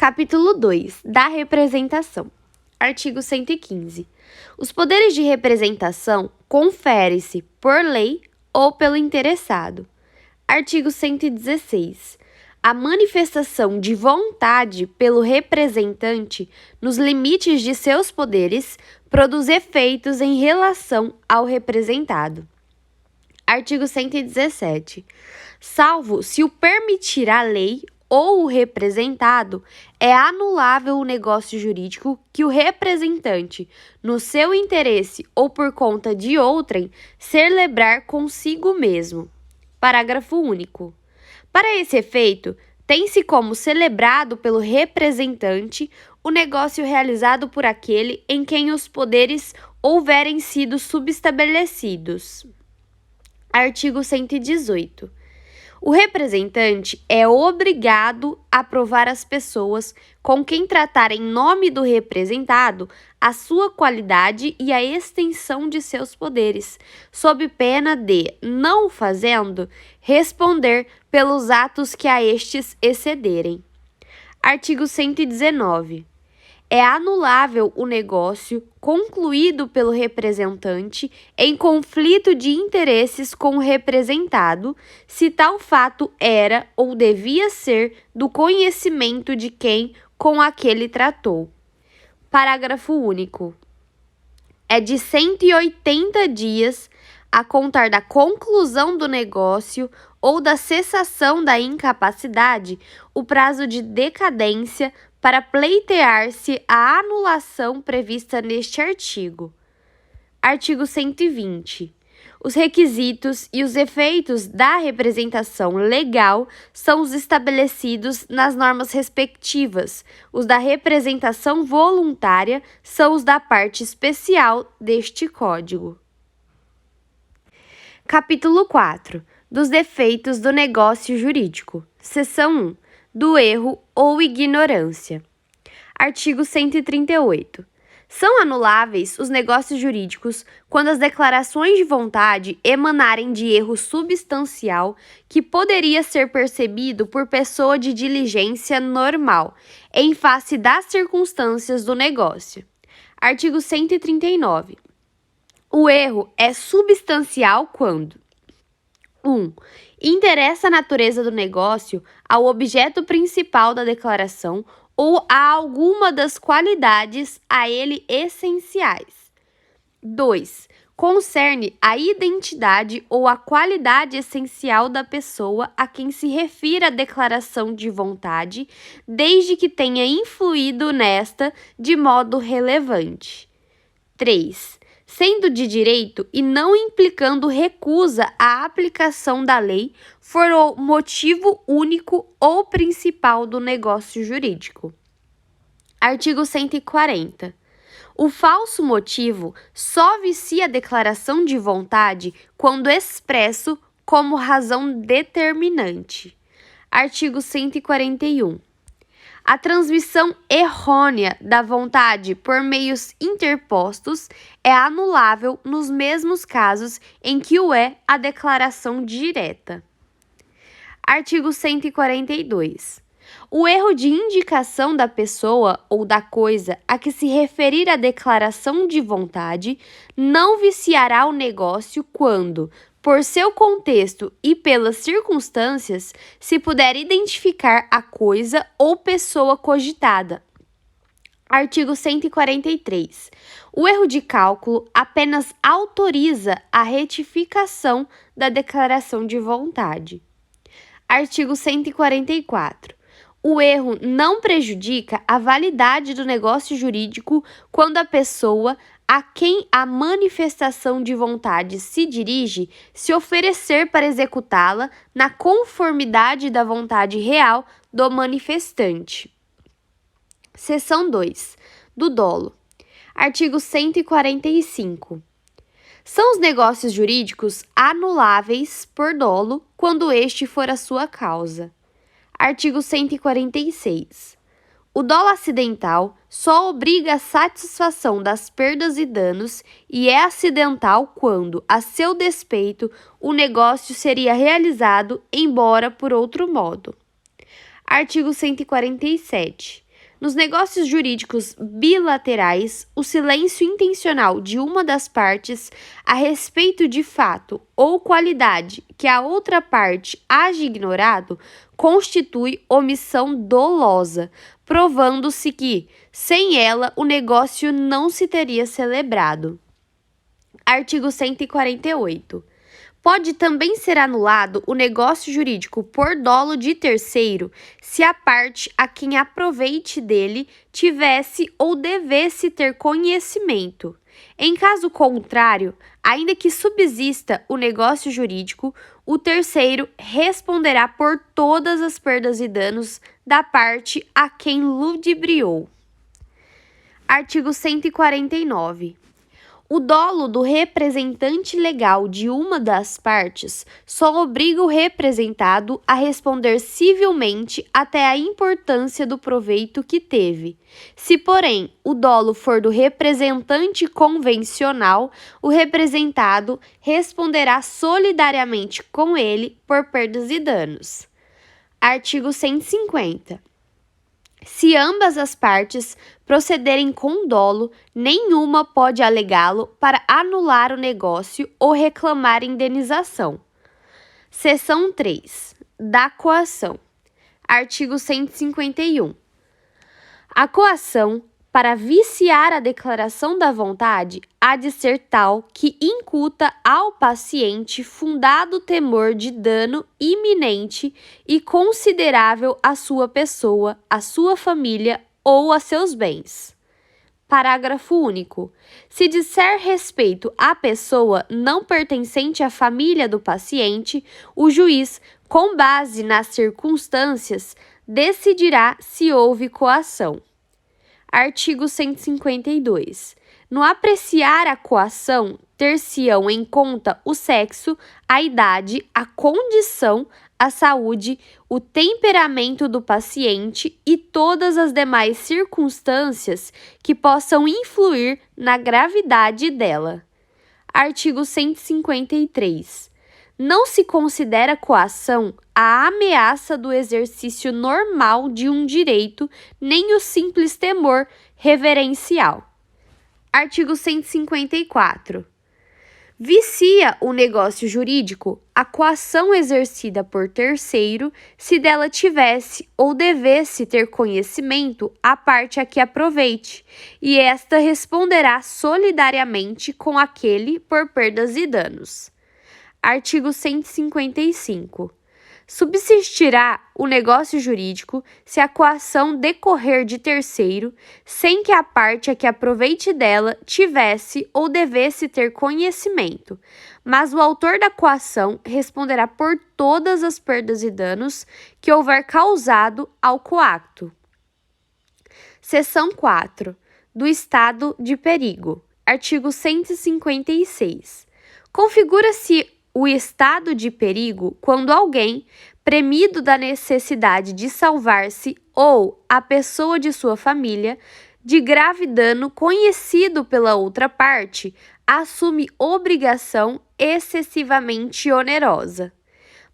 Capítulo 2. Da representação. Artigo 115. Os poderes de representação confere-se por lei ou pelo interessado. Artigo 116. A manifestação de vontade pelo representante, nos limites de seus poderes, produz efeitos em relação ao representado. Artigo 117. Salvo se o permitir a lei ou o representado, é anulável o negócio jurídico que o representante, no seu interesse ou por conta de outrem, celebrar consigo mesmo. Parágrafo único. Para esse efeito, tem-se como celebrado pelo representante o negócio realizado por aquele em quem os poderes houverem sido subestabelecidos. Artigo 118. O representante é obrigado a provar às pessoas com quem tratar em nome do representado a sua qualidade e a extensão de seus poderes, sob pena de, não o fazendo, responder pelos atos que a estes excederem. Artigo 119. É anulável o negócio concluído pelo representante em conflito de interesses com o representado, se tal fato era ou devia ser do conhecimento de quem com aquele tratou. Parágrafo único. É de 180 dias a contar da conclusão do negócio ou da cessação da incapacidade o prazo de decadência para pleitear-se a anulação prevista neste artigo. Artigo 120. Os requisitos e os efeitos da representação legal são os estabelecidos nas normas respectivas. Os da representação voluntária são os da parte especial deste Código. Capítulo 4. Dos defeitos do negócio jurídico. Seção 1. Do erro ou ignorância. Artigo 138. São anuláveis os negócios jurídicos quando as declarações de vontade emanarem de erro substancial que poderia ser percebido por pessoa de diligência normal, em face das circunstâncias do negócio. Artigo 139. O erro é substancial quando 1. Interessa a natureza do negócio ao objeto principal da declaração ou a alguma das qualidades a ele essenciais. 2. Concerne a identidade ou a qualidade essencial da pessoa a quem se refere a declaração de vontade, desde que tenha influído nesta de modo relevante. 3. Sendo de direito e não implicando recusa à aplicação da lei, for o motivo único ou principal do negócio jurídico. Artigo 140. O falso motivo só vicia a declaração de vontade quando expresso como razão determinante. Artigo 141. A transmissão errônea da vontade por meios interpostos é anulável nos mesmos casos em que o é a declaração direta. Artigo 142. O erro de indicação da pessoa ou da coisa a que se referir a declaração de vontade não viciará o negócio quando, por seu contexto e pelas circunstâncias, se puder identificar a coisa ou pessoa cogitada. Artigo 143. O erro de cálculo apenas autoriza a retificação da declaração de vontade. Artigo 144. O erro não prejudica a validade do negócio jurídico quando a pessoa a quem a manifestação de vontade se dirige se oferecer para executá-la na conformidade da vontade real do manifestante. Seção 2. Do dolo. Artigo 145. São os negócios jurídicos anuláveis por dolo quando este for a sua causa. Artigo 146. O dolo acidental só obriga a satisfação das perdas e danos e é acidental quando, a seu despeito, o negócio seria realizado, embora por outro modo. Artigo 147. Nos negócios jurídicos bilaterais, o silêncio intencional de uma das partes a respeito de fato ou qualidade que a outra parte age ignorado constitui omissão dolosa, provando-se que, sem ela, o negócio não se teria celebrado. Artigo 148. Pode também ser anulado o negócio jurídico por dolo de terceiro, se a parte a quem aproveite dele tivesse ou devesse ter conhecimento. Em caso contrário, ainda que subsista o negócio jurídico, o terceiro responderá por todas as perdas e danos da parte a quem ludibriou. Artigo 149. O dolo do representante legal de uma das partes só obriga o representado a responder civilmente até a importância do proveito que teve. Se, porém, o dolo for do representante convencional, o representado responderá solidariamente com ele por perdas e danos. Artigo 150. Se ambas as partes procederem com dolo, nenhuma pode alegá-lo para anular o negócio ou reclamar indenização. Seção 3. Da coação. Artigo 151. A coação, para viciar a declaração da vontade, há de ser tal que incuta ao paciente fundado temor de dano iminente e considerável à sua pessoa, à sua família ou a seus bens. Parágrafo único. Se disser respeito à pessoa não pertencente à família do paciente, o juiz, com base nas circunstâncias, decidirá se houve coação. Artigo 152. No apreciar a coação, ter-se-ão em conta o sexo, a idade, a condição, a saúde, o temperamento do paciente e todas as demais circunstâncias que possam influir na gravidade dela. Artigo 153. Não se considera coação a ameaça do exercício normal de um direito, nem o simples temor reverencial. Artigo 154. Vicia o negócio jurídico a coação exercida por terceiro, se dela tivesse ou devesse ter conhecimento a parte a que aproveite, e esta responderá solidariamente com aquele por perdas e danos. Artigo 155. Subsistirá o negócio jurídico se a coação decorrer de terceiro, sem que a parte a que aproveite dela tivesse ou devesse ter conhecimento, mas o autor da coação responderá por todas as perdas e danos que houver causado ao coacto. Seção 4. Do estado de perigo. Artigo 156. Configura-se o estado de perigo quando alguém, premido da necessidade de salvar-se ou a pessoa de sua família, de grave dano conhecido pela outra parte, assume obrigação excessivamente onerosa.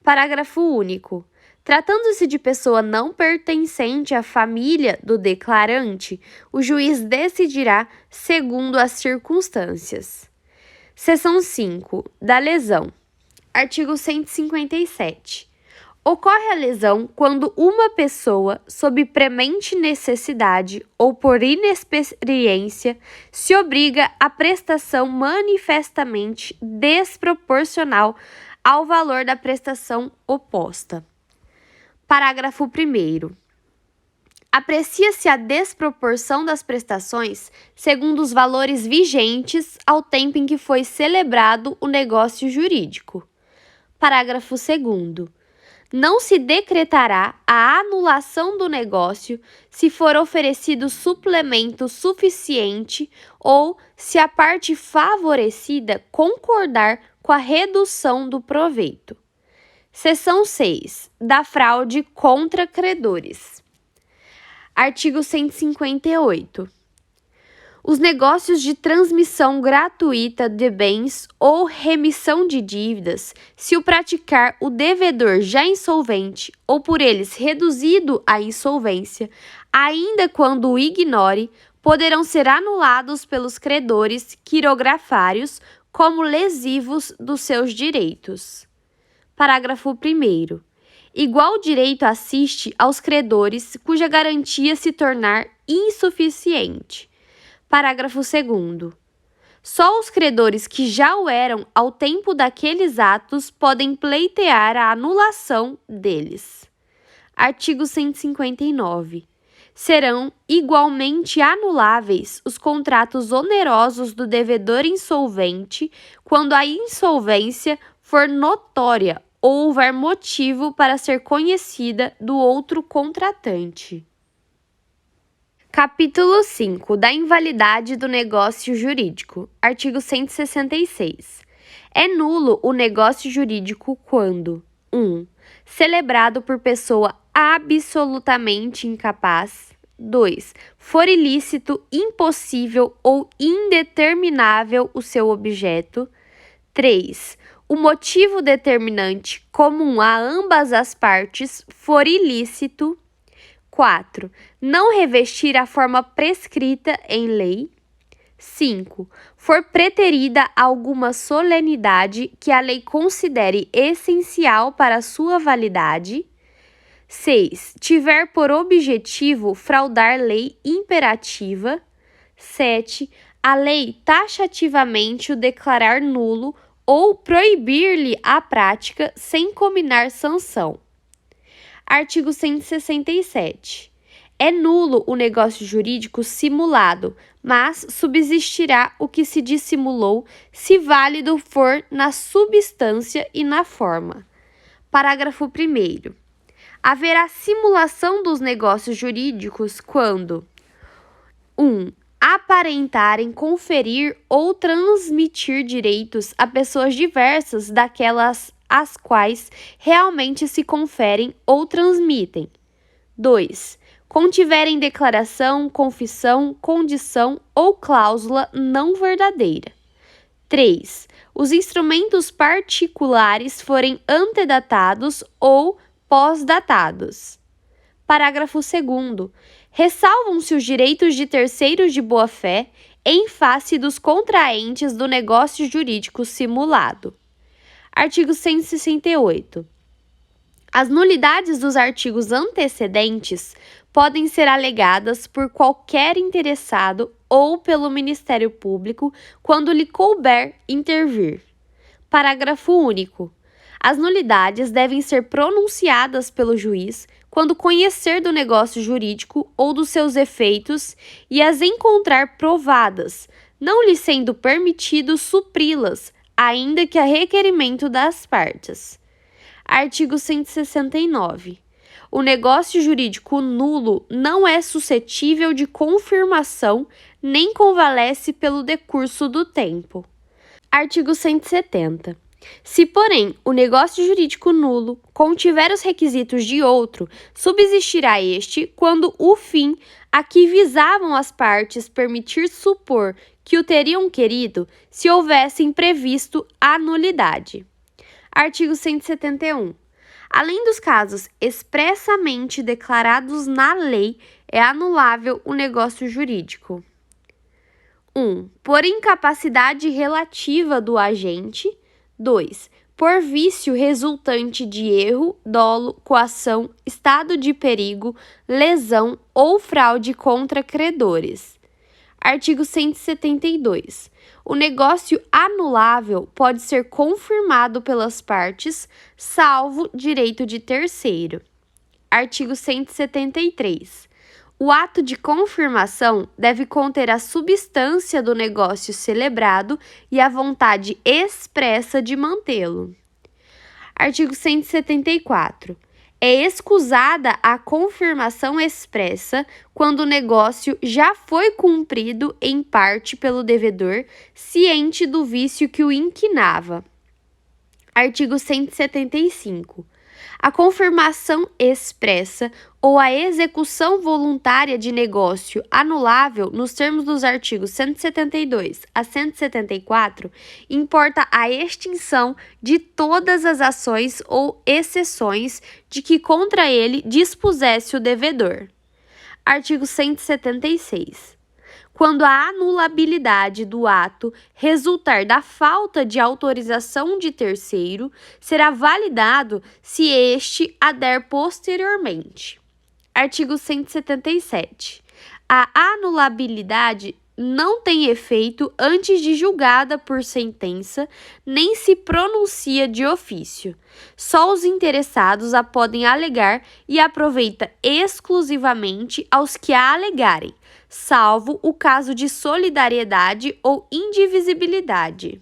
Parágrafo único. Tratando-se de pessoa não pertencente à família do declarante, o juiz decidirá segundo as circunstâncias. Seção 5. Da lesão. Artigo 157. Ocorre a lesão quando uma pessoa, sob premente necessidade ou por inexperiência, se obriga à prestação manifestamente desproporcional ao valor da prestação oposta. Parágrafo 1º. Aprecia-se a desproporção das prestações segundo os valores vigentes ao tempo em que foi celebrado o negócio jurídico. Parágrafo 2º. Não se decretará a anulação do negócio se for oferecido suplemento suficiente ou se a parte favorecida concordar com a redução do proveito. Seção 6. Da fraude contra credores. Artigo 158. Os negócios de transmissão gratuita de bens ou remissão de dívidas, se o praticar o devedor já insolvente ou por eles reduzido à insolvência, ainda quando o ignore, poderão ser anulados pelos credores quirografários como lesivos dos seus direitos. Parágrafo 1º. Igual direito assiste aos credores cuja garantia se tornar insuficiente. Parágrafo 2º. Só os credores que já o eram ao tempo daqueles atos podem pleitear a anulação deles. Artigo 159. Serão igualmente anuláveis os contratos onerosos do devedor insolvente quando a insolvência for notória ou houver motivo para ser conhecida do outro contratante. Capítulo 5 da invalidade do negócio jurídico. Artigo 166. É nulo o negócio jurídico quando 1. Celebrado por pessoa absolutamente incapaz. 2. For ilícito, impossível ou indeterminável o seu objeto. 3. O motivo determinante comum a ambas as partes for ilícito. 4. Não revestir a forma prescrita em lei. 5. For preterida alguma solenidade que a lei considere essencial para sua validade. 6. Tiver por objetivo fraudar lei imperativa. 7. A lei taxativamente o declarar nulo ou proibir-lhe a prática sem combinar sanção. Artigo 167. É nulo o negócio jurídico simulado, mas subsistirá o que se dissimulou, se válido for na substância e na forma. Parágrafo 1º. Haverá simulação dos negócios jurídicos quando 1. Aparentarem conferir ou transmitir direitos a pessoas diversas daquelas as quais realmente se conferem ou transmitem. 2. Contiverem declaração, confissão, condição ou cláusula não verdadeira. 3. Os instrumentos particulares forem antedatados ou pós-datados. Parágrafo 2º. Ressalvam-se os direitos de terceiros de boa-fé em face dos contraentes do negócio jurídico simulado. Artigo 168. As nulidades dos artigos antecedentes podem ser alegadas por qualquer interessado ou pelo Ministério Público quando lhe couber intervir. Parágrafo único. As nulidades devem ser pronunciadas pelo juiz quando conhecer do negócio jurídico ou dos seus efeitos e as encontrar provadas, não lhe sendo permitido supri-las, ainda que a requerimento das partes. Artigo 169. O negócio jurídico nulo não é suscetível de confirmação nem convalesce pelo decurso do tempo. Artigo 170. Se, porém, o negócio jurídico nulo contiver os requisitos de outro, subsistirá este quando o fim a que visavam as partes permitir supor que o teriam querido se houvessem previsto a nulidade. Artigo 171. Além dos casos expressamente declarados na lei, é anulável o negócio jurídico. 1. Por incapacidade relativa do agente. 2. Por vício resultante de erro, dolo, coação, estado de perigo, lesão ou fraude contra credores. Artigo 172. O negócio anulável pode ser confirmado pelas partes, salvo direito de terceiro. Artigo 173. O ato de confirmação deve conter a substância do negócio celebrado e a vontade expressa de mantê-lo. Artigo 174. É escusada a confirmação expressa quando o negócio já foi cumprido em parte pelo devedor, ciente do vício que o inquinava. Artigo 175. A confirmação expressa ou a execução voluntária de negócio anulável nos termos dos artigos 172 a 174 importa a extinção de todas as ações ou exceções de que contra ele dispusesse o devedor. Artigo 176. Quando a anulabilidade do ato resultar da falta de autorização de terceiro, será validado se este a der posteriormente. Artigo 177. A anulabilidade não tem efeito antes de julgada por sentença, nem se pronuncia de ofício. Só os interessados a podem alegar e aproveita exclusivamente aos que a alegarem, salvo o caso de solidariedade ou indivisibilidade.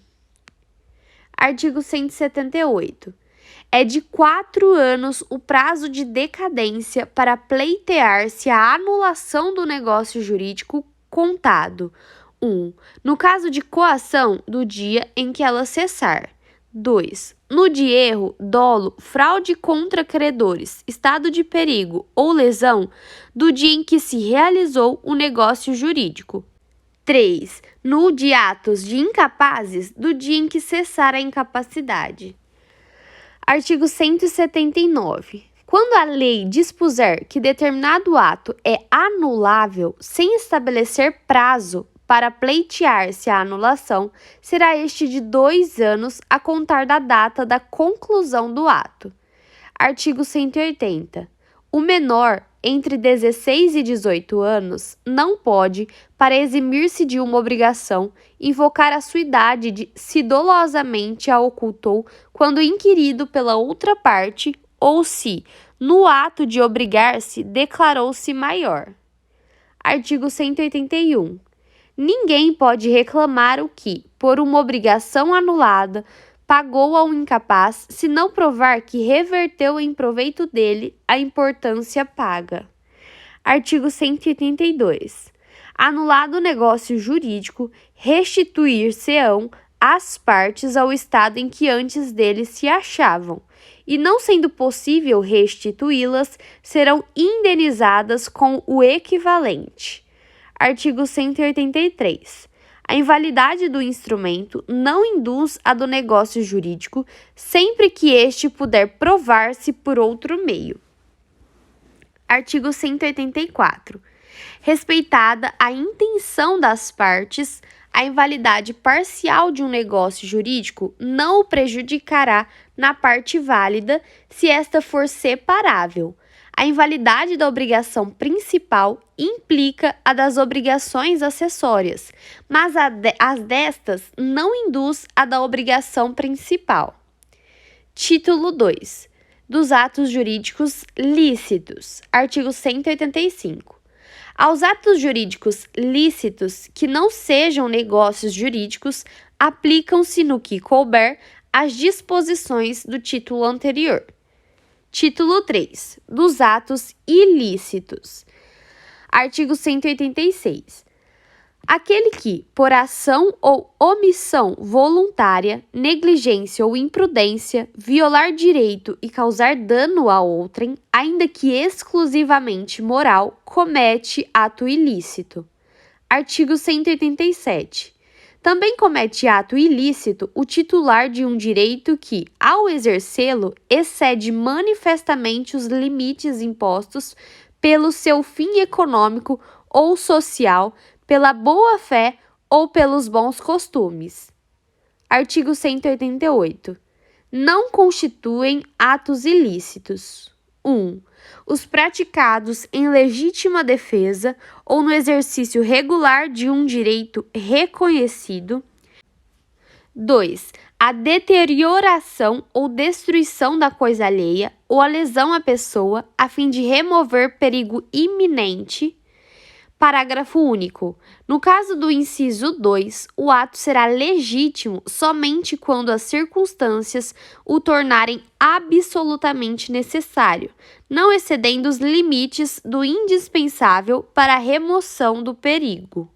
Artigo 178. É de 4 anos o prazo de decadência para pleitear-se a anulação do negócio jurídico contado. 1. No caso de coação, do dia em que ela cessar. 2. No de erro, dolo, fraude contra credores, estado de perigo ou lesão, do dia em que se realizou o negócio jurídico. 3. No de atos de incapazes, do dia em que cessar a incapacidade. Artigo 179. Quando a lei dispuser que determinado ato é anulável sem estabelecer prazo para pleitear-se a anulação, será este de 2 anos a contar da data da conclusão do ato. Artigo 180. O menor, entre 16 e 18 anos, não pode, para eximir-se de uma obrigação, invocar a sua idade se dolosamente a ocultou quando inquirido pela outra parte ou se, no ato de obrigar-se, declarou-se maior. Artigo 181. Ninguém pode reclamar o que, por uma obrigação anulada, pagou ao incapaz, se não provar que reverteu em proveito dele a importância paga. Artigo 182. Anulado o negócio jurídico, restituir-se-ão as partes ao estado em que antes dele se achavam, e não sendo possível restituí-las, serão indenizadas com o equivalente. Artigo 183. A invalidade do instrumento não induz a do negócio jurídico, sempre que este puder provar-se por outro meio. Artigo 184. Respeitada a intenção das partes, a invalidade parcial de um negócio jurídico não o prejudicará na parte válida se esta for separável. A invalidade da obrigação principal implica a das obrigações acessórias, mas as destas não induz a da obrigação principal. Título 2. Dos atos jurídicos lícitos. Artigo 185. Aos atos jurídicos lícitos que não sejam negócios jurídicos, aplicam-se no que couber as disposições do título anterior. Título 3. Dos atos ilícitos. Artigo 186. Aquele que, por ação ou omissão voluntária, negligência ou imprudência, violar direito e causar dano a outrem, ainda que exclusivamente moral, comete ato ilícito. Artigo 187. Também comete ato ilícito o titular de um direito que, ao exercê-lo, excede manifestamente os limites impostos pelo seu fim econômico ou social, pela boa-fé ou pelos bons costumes. Artigo 188. Não constituem atos ilícitos. 1. Os praticados em legítima defesa ou no exercício regular de um direito reconhecido. 2. A deterioração ou destruição da coisa alheia ou a lesão à pessoa a fim de remover perigo iminente. Parágrafo único. No caso do inciso 2, o ato será legítimo somente quando as circunstâncias o tornarem absolutamente necessário, não excedendo os limites do indispensável para a remoção do perigo.